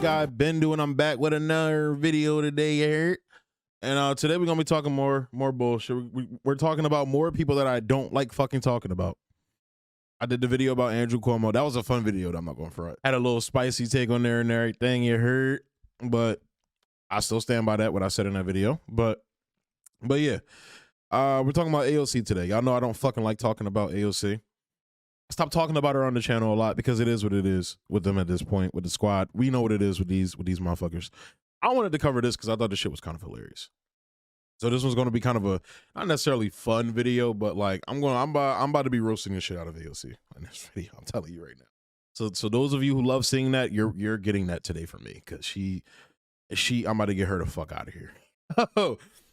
guy Bendu, and I'm back with another video today, you heard? And today we're gonna be talking more bullshit. We're talking about more people that I don't like fucking talking about. I did the video about Andrew Cuomo. That was a fun video, I'm not going for it. Had a little spicy take on there and everything, you heard? But I still stand by that, what I said in that video. But yeah. We're talking about AOC today. Y'all know I don't fucking like talking about AOC. Stop talking about her on the channel a lot because it is what it is with them at this point, with the squad. We know what it is with these motherfuckers. I wanted to cover this because I thought this shit was kind of hilarious. So this one's going to be kind of a not necessarily fun video, but like I'm about to be roasting the shit out of AOC in this video. I'm telling you right now. So those of you who love seeing that, you're getting that today from me because I'm about to get her the fuck out of here.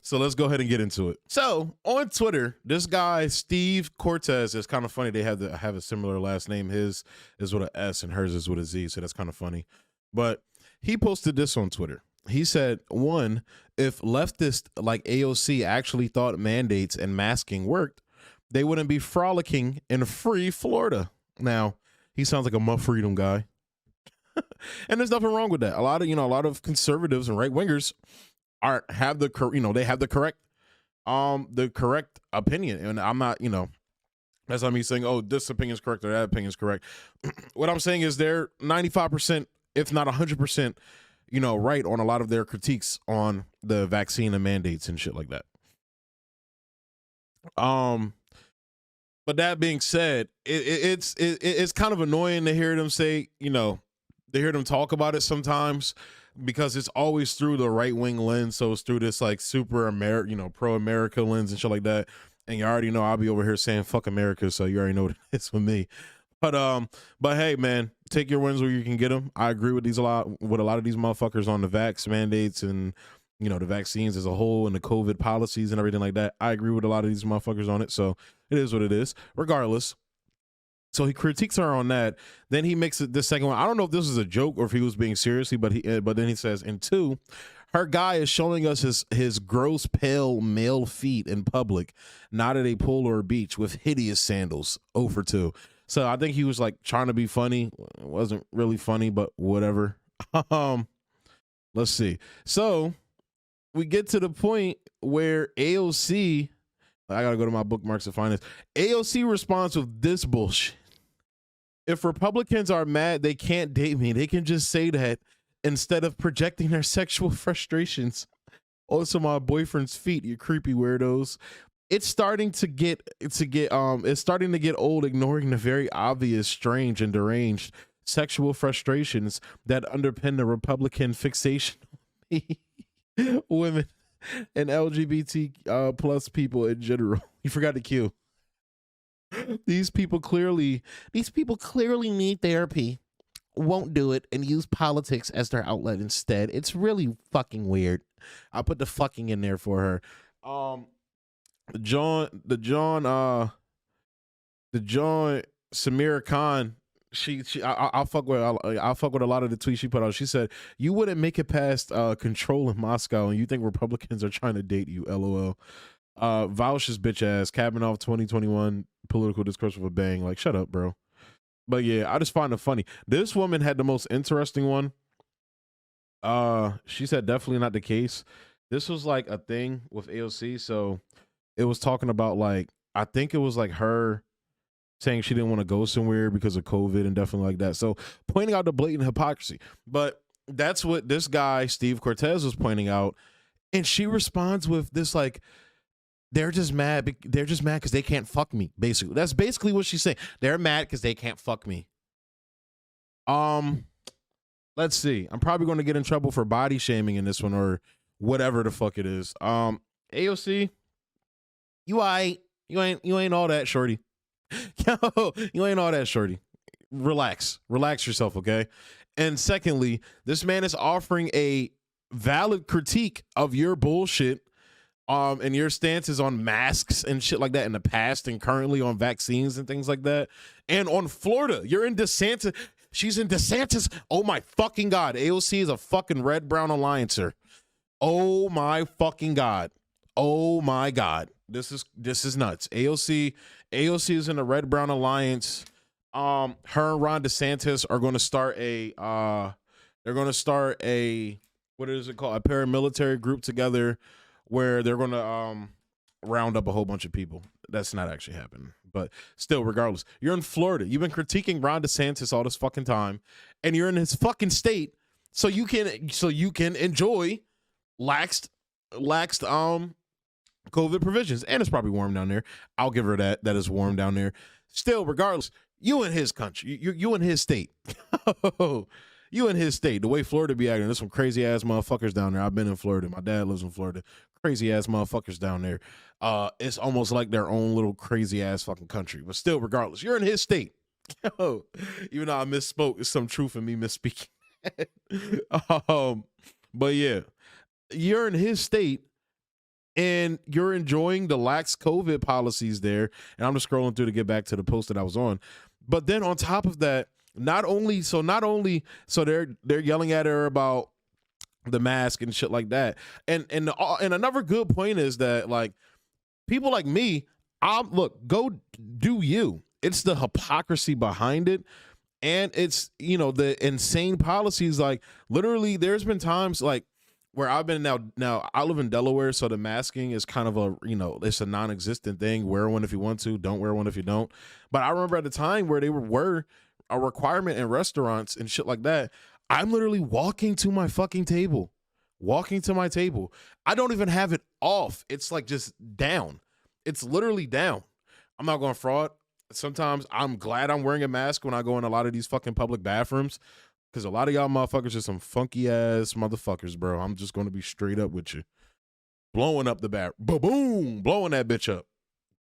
So let's go ahead and get into it. So on Twitter, this guy, Steve Cortez, is kind of funny. They have a similar last name. His is with an S and hers is with a Z. So that's kind of funny. But he posted this on Twitter. He said, one, if leftists like AOC actually thought mandates and masking worked, they wouldn't be frolicking in free Florida. Now, he sounds like a muff freedom guy. And there's nothing wrong with that. A lot of conservatives and right wingers have the correct opinion, and I'm not, that's not me saying, oh, this opinion is correct or that opinion is correct. What I'm saying is they're 95%, if not 100%, right on a lot of their critiques on the vaccine and mandates and shit like that. But that being said, it's kind of annoying to hear them say, to hear them talk about it sometimes, because it's always through the right wing lens. So it's through this like super pro America lens and shit like that. And you already know I'll be over here saying fuck America, so you already know what it's with me. But hey man, take your wins where you can get them. I agree with a lot of these motherfuckers on the vax mandates and the vaccines as a whole and the COVID policies and everything like that. I agree with a lot of these motherfuckers on it. So it is what it is, regardless. So he critiques her on that. Then he makes it the second one. I don't know if this is a joke or if he was being seriously, but then he says, and two, her guy is showing us his gross pale male feet in public, not at a pool or a beach with hideous sandals. 0 for 2. So I think he was like trying to be funny. It wasn't really funny, but whatever. Let's see. So we get to the point where AOC, I gotta go to my bookmarks to find this. AOC responds with this bullshit. If Republicans are mad they can't date me, they can just say that instead of projecting their sexual frustrations onto my boyfriend's feet, you creepy weirdos. It's starting to get old ignoring the very obvious, strange, and deranged sexual frustrations that underpin the Republican fixation on women and LGBT plus people in general. You forgot the cue. These people clearly need therapy, won't do it, and use politics as their outlet instead. It's really fucking weird. I'll put the fucking in there for her. John Samira Khan, I'll fuck with a lot of the tweets she put out. She said, you wouldn't make it past control in Moscow and you think Republicans are trying to date you, LOL. Vouch's bitch ass, capping off 2021 political discourse with a bang. Like, shut up, bro. But yeah, I just find it funny. This woman had the most interesting one. She said definitely not the case. This was like a thing with AOC. So it was talking about like, I think it was like her saying she didn't want to go somewhere because of COVID and definitely like that. So pointing out the blatant hypocrisy. But that's what this guy, Steve Cortez, was pointing out. And she responds with this like, they're just mad because they can't fuck me, basically. That's basically what she's saying. They're mad because they can't fuck me. Let's see. I'm probably going to get in trouble for body shaming in this one or whatever the fuck it is. AOC, you ain't all that, shorty. Yo, you ain't all that, shorty. Relax yourself, okay? And secondly, this man is offering a valid critique of your bullshit and your stances on masks and shit like that in the past and currently on vaccines and things like that. And on Florida, you're in DeSantis. She's in DeSantis. Oh my fucking God. AOC is a fucking red-brown alliancer. Oh my fucking God. Oh my God. This is nuts. AOC is in a red-brown alliance. Her and Ron DeSantis are going to start a They're going to start what is it called? A paramilitary group together where they're going to round up a whole bunch of people. That's not actually happening. But still, regardless, you're in Florida. You've been critiquing Ron DeSantis all this fucking time, and you're in his fucking state, so you can enjoy laxed COVID provisions. And it's probably warm down there. I'll give her that. That is warm down there. Still, regardless, you in his country. You in his state. You in his state. The way Florida be acting, there's some crazy ass motherfuckers down there. I've been in Florida. My dad lives in Florida. Crazy ass motherfuckers down there. It's almost like their own little crazy ass fucking country. But still, regardless, you're in his state. Even though I misspoke, there's some truth in me misspeaking. But yeah, you're in his state and you're enjoying the lax COVID policies there. And I'm just scrolling through to get back to the post that I was on. But then on top of that, not only they're yelling at her about the mask and shit like that. And another good point is that, like, people like me, look, go do you. It's the hypocrisy behind it. And it's, the insane policies. Like, literally, there's been times like where I've been now I live in Delaware, so the masking is kind of it's a non-existent thing. Wear one if you want to, don't wear one if you don't. But I remember at the time where they were a requirement in restaurants and shit like that. I'm literally walking to my fucking table. I don't even have it off. It's like just down. It's literally down. I'm not going to fraud. Sometimes I'm glad I'm wearing a mask when I go in a lot of these fucking public bathrooms, because a lot of y'all motherfuckers are some funky ass motherfuckers, bro. I'm just going to be straight up with you. Blowing up the bat. Boom. Blowing that bitch up.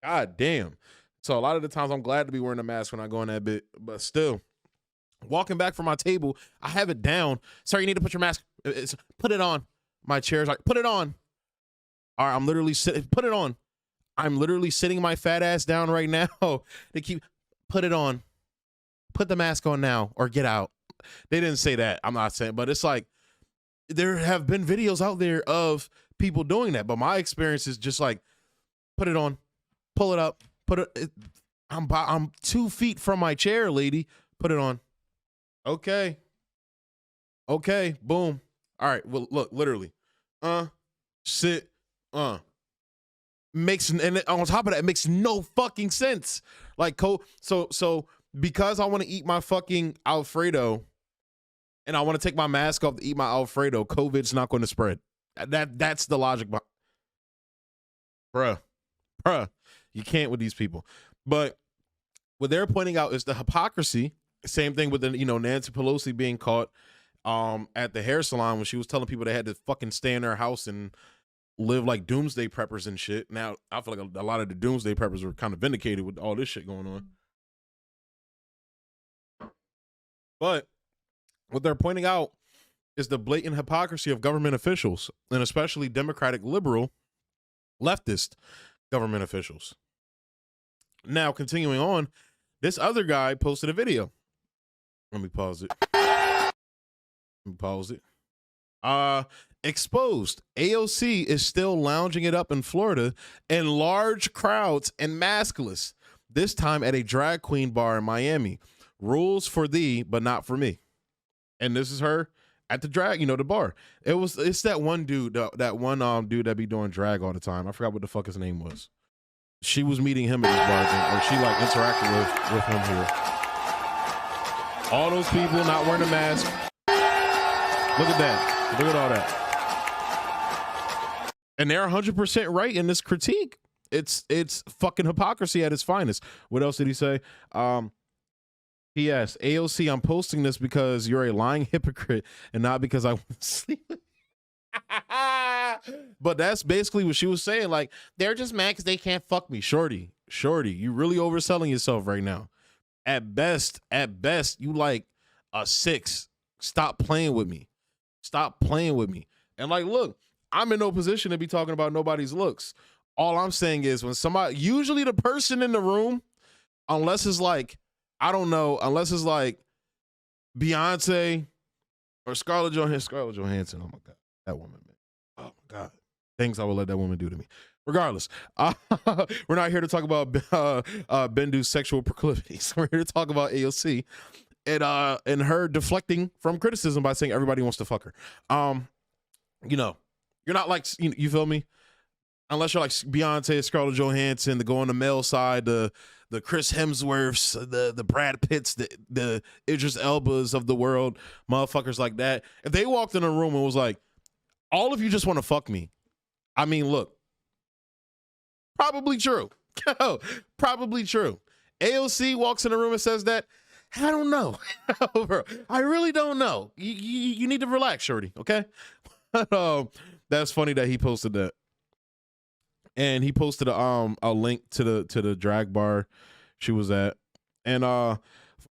God damn. So a lot of the times I'm glad to be wearing a mask when I go in that bit, but still, walking back from my table, I have it down. Sir, you need to put your mask. Put it on. My chair's like, put it on. All right, I'm literally sitting. Put it on. I'm literally sitting my fat ass down right now to put it on. Put the mask on now or get out. They didn't say that. I'm not saying, but it's like there have been videos out there of people doing that. But my experience is just like, put it on, pull it up. I'm 2 feet from my chair, lady. Put it on. Okay. Boom. All right. Well, look, literally. Sit. Makes, and on top of that, it makes no fucking sense. Like, so because I want to eat my fucking Alfredo and I want to take my mask off to eat my Alfredo, COVID's not going to spread. That's the logic behind. Bruh. You can't with these people. But what they're pointing out is the hypocrisy. Same thing with the, Nancy Pelosi being caught at the hair salon when she was telling people they had to fucking stay in their house and live like doomsday preppers and shit. Now, I feel like a lot of the doomsday preppers were kind of vindicated with all this shit going on. But what they're pointing out is the blatant hypocrisy of government officials, and especially Democratic liberal leftist government officials. Now, continuing on, this other guy posted a video. Let me pause it. Exposed. AOC is still lounging it up in Florida in large crowds and maskless, this time at a drag queen bar in Miami. Rules for thee, but not for me. And this is her at the drag, the bar. It's that one dude, that one dude that be doing drag all the time. I forgot what the fuck his name was. She was meeting him at this bar thing, or she like interacted with him here. All those people not wearing a mask. Look at that. Look at all that. And they're 100% right in this critique. It's fucking hypocrisy at its finest. What else did he say? P.S. AOC, I'm posting this because you're a lying hypocrite and not because I want to sleep with you. But that's basically what she was saying. Like, they're just mad because they can't fuck me. Shorty, you really overselling yourself right now. At best, you like a 6. Stop playing with me. And like, look, I'm in no position to be talking about nobody's looks. All I'm saying is when somebody, usually the person in the room, unless it's like, I don't know, unless it's like Beyonce or Scarlett Johansson. Oh my God, that woman, man. Oh my God, things I would let that woman do to me. Regardless, we're not here to talk about Bendu's sexual proclivities. We're here to talk about AOC. and her deflecting from criticism by saying everybody wants to fuck her. You know, you're not like, you feel me? Unless you're like Beyonce, Scarlett Johansson, to go on the male side, the Chris Hemsworths, the Brad Pitts, the Idris Elbas of the world, motherfuckers like that. If they walked in a room and was like, all of you just want to fuck me. I mean, look, probably true. Probably true. AOC walks in the room and says that, I don't know. I really don't know. You need to relax, shorty, okay? That's funny that he posted that. And he posted a link to the drag bar she was at. And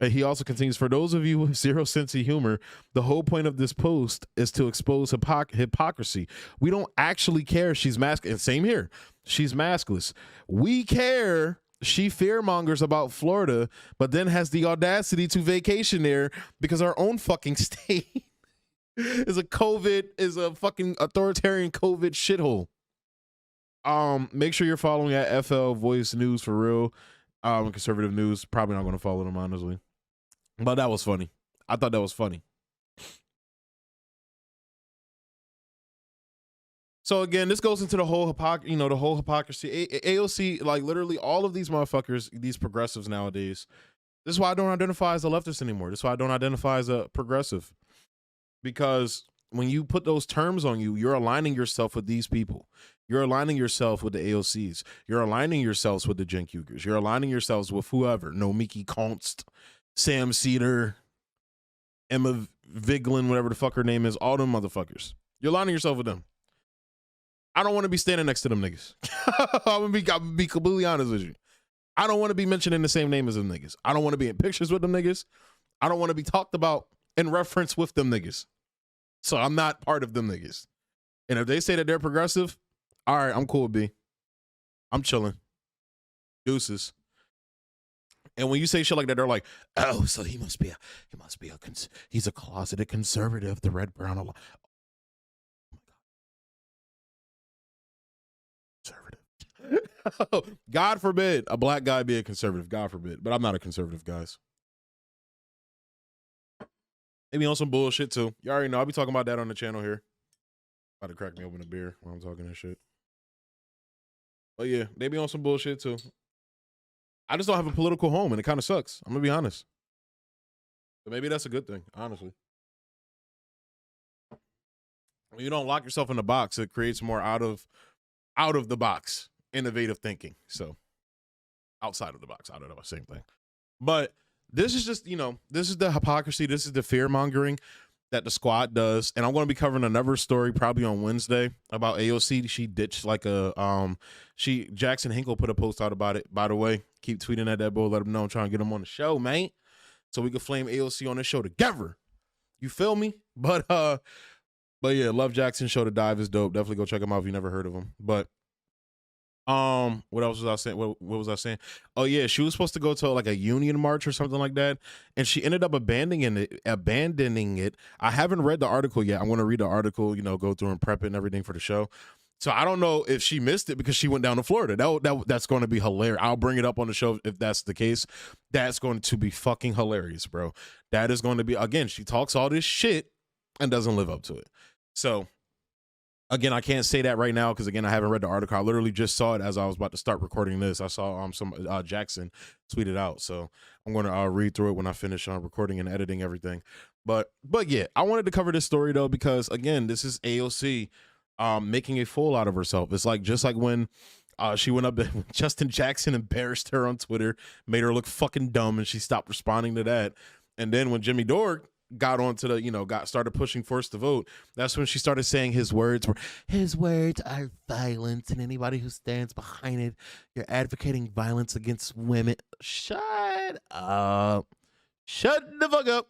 he also continues, for those of you with zero sense of humor, the whole point of this post is to expose hypocrisy. We don't actually care she's maskless. And same here. She's maskless. We care she fearmongers about Florida, but then has the audacity to vacation there because our own fucking state is a fucking authoritarian COVID shithole. Make sure you're following at FL Voice News for real. Conservative news. Probably not going to follow them, honestly. But that was funny. I thought that was funny. So again, this goes into the whole hypocrisy. AOC, like literally all of these motherfuckers, these progressives nowadays. This is why I don't identify as a leftist anymore. This is why I don't identify as a progressive. Because when you put those terms on you, you're aligning yourself with these people. You're aligning yourself with the AOCs. You're aligning yourselves with the Jen Cougars. You're aligning yourselves with whoever. Nomiki Konst, Sam Cedar, Emma Vigeland, whatever the fuck her name is. All them motherfuckers. You're aligning yourself with them. I don't want to be standing next to them niggas. I'm gonna be completely honest with you. I don't want to be mentioning the same name as them niggas. I don't want to be in pictures with them niggas. I don't want to be talked about in reference with them niggas. So I'm not part of them niggas. And if they say that they're progressive, all right, I'm cool with B. I'm chilling. Deuces. And when you say shit like that, they're like, oh, so he's a closeted conservative, the red, brown, conservative. God forbid a black guy be a conservative. God forbid. But I'm not a conservative, guys. Maybe on some bullshit too. You already know. I'll be talking about that on the channel here. About to crack me open a beer while I'm talking this shit. But yeah, they be on some bullshit too. I just don't have a political home, and it kind of sucks. I'm gonna be honest. But maybe that's a good thing, honestly. When you don't lock yourself in a box, it creates more out of the box innovative thinking. So outside of the box, I don't know, same thing. But this is just, this is the hypocrisy. This is the fear mongering that the squad does. And I'm going to be covering another story probably on Wednesday about AOC. She ditched like Jackson Hinkle put a post out about it, by the way. Keep tweeting at that boy. Let him know I'm trying to get him on the show, man. So we can flame AOC on this show together. You feel me? But yeah, Love Jackson Show to Dive is dope. Definitely go check him out if you never heard of him. But what else was I saying? What was I saying? Oh yeah, she was supposed to go to like a union march or something like that, and she ended up abandoning it. I haven't read the article yet. I'm going to read the article, go through and prep it and everything for the show. So I don't know if she missed it because she went down to Florida. That's going to be hilarious. I'll bring it up on the show if that's the case. That's going to be fucking hilarious, bro. That is going to be, again, she talks all this shit and doesn't live up to it. So again, I can't say that right now because, again, I haven't read the article. I literally just saw it as I was about to start recording this. I saw some Jackson tweet it out. So I'm going to read through it when I finish recording and editing everything. But yeah, I wanted to cover this story, though, because, again, this is AOC making a fool out of herself. It's like just like when she went up and Justin Jackson embarrassed her on Twitter, made her look fucking dumb, and she stopped responding to that. And then when Jimmy Dore got onto the, started pushing Force to Vote, that's when she started saying his words are violence, and anybody who stands behind it, you're advocating violence against women. Shut up. Shut the fuck up.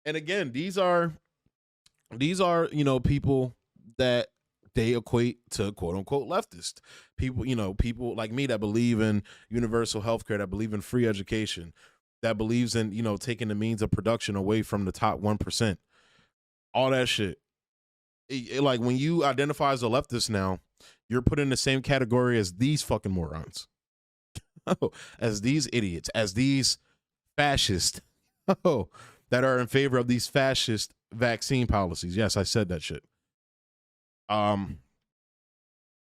And again, these are people that they equate to quote unquote leftist people, people like me that believe in universal health care, that believe in free education, that believes in, taking the means of production away from the top 1%. All that shit. Like when you identify as a leftist now, you're put in the same category as these fucking morons. As these idiots, as these fascists that are in favor of these fascist vaccine policies. Yes, I said that shit.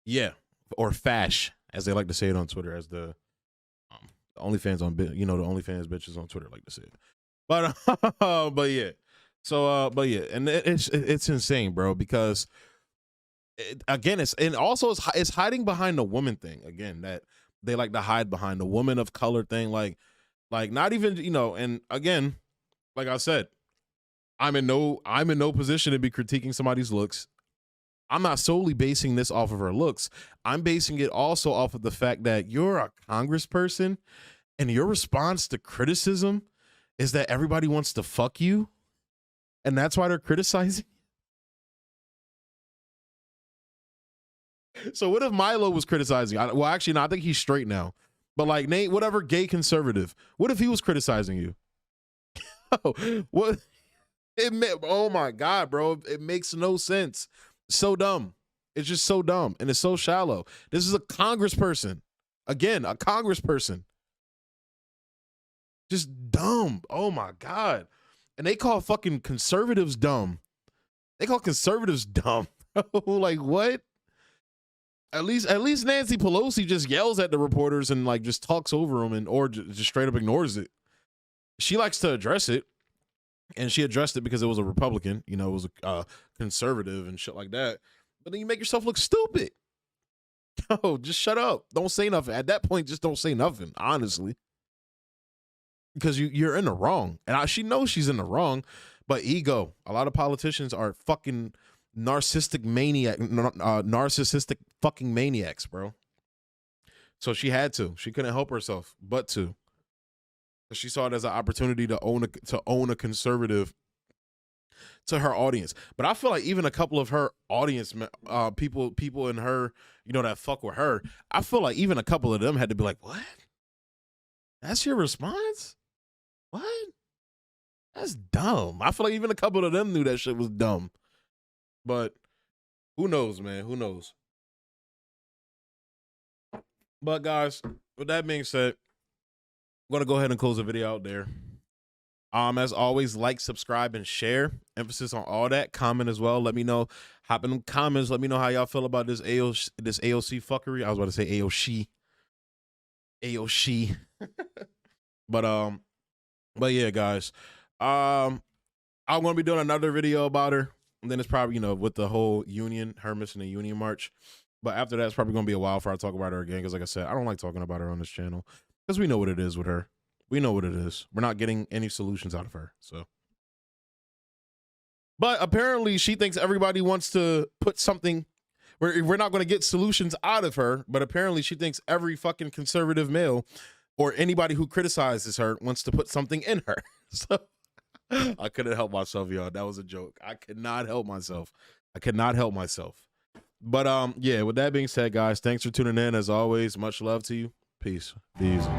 Yeah, or fash, as they like to say it on Twitter, as the OnlyFans on, the OnlyFans bitches on Twitter like to say it. But but yeah, so but yeah, and it's insane, bro, because again, it's hiding behind the woman thing again, that they like to hide behind, the woman of color thing, like not even, and again, like I said, I'm in no position to be critiquing somebody's looks. I'm not solely basing this off of her looks. I'm basing it also off of the fact that you're a congressperson and your response to criticism is that everybody wants to fuck you, and that's why they're criticizing. So what if Milo was criticizing? Well, actually, no, I think he's straight now. But like Nate, whatever gay conservative, what if he was criticizing you? What? Oh my God, bro. It makes no sense. So dumb. It's just so dumb. And it's so shallow. This is a congressperson. Again, a congressperson. Just dumb. Oh my God. And they call fucking conservatives dumb. They call conservatives dumb. Like what? At least Nancy Pelosi just yells at the reporters and like just talks over them or just straight up ignores it. She likes to address it. And she addressed it because it was a Republican, it was a conservative and shit like that. But then you make yourself look stupid. Oh, just shut up. Don't say nothing. At that point, just don't say nothing, honestly. Because you're in the wrong. And she knows she's in the wrong, but ego. A lot of politicians are fucking narcissistic fucking maniacs, bro. So she had to. She couldn't help herself but to. She saw it as an opportunity to own a conservative to her audience. But I feel like even a couple of her audience people in her, that fuck with her, I feel like even a couple of them had to be like, what? That's your response? What? That's dumb. I feel like even a couple of them knew that shit was dumb. But who knows, man? Who knows? But guys, with that being said, I'm going to go ahead and close the video out there. As always, like, subscribe, and share. Emphasis on all that. Comment as well. Let me know. Hop in the comments. Let me know how y'all feel about this AOC fuckery. I was about to say AOC. AOC. But yeah, guys. I'm going to be doing another video about her. And then it's probably, with the whole union, her missing the union march. But after that, it's probably going to be a while before I talk about her again. Because like I said, I don't like talking about her on this channel. Because we know what it is with her. We know what it is. We're not getting any solutions out of her. So, but apparently she thinks everybody wants to put something. We're not going to get solutions out of her. But apparently she thinks every fucking conservative male or anybody who criticizes her wants to put something in her. So I couldn't help myself, y'all. That was a joke. I could not help myself. But yeah, with that being said, guys, thanks for tuning in. As always, much love to you. Peace. Be easy.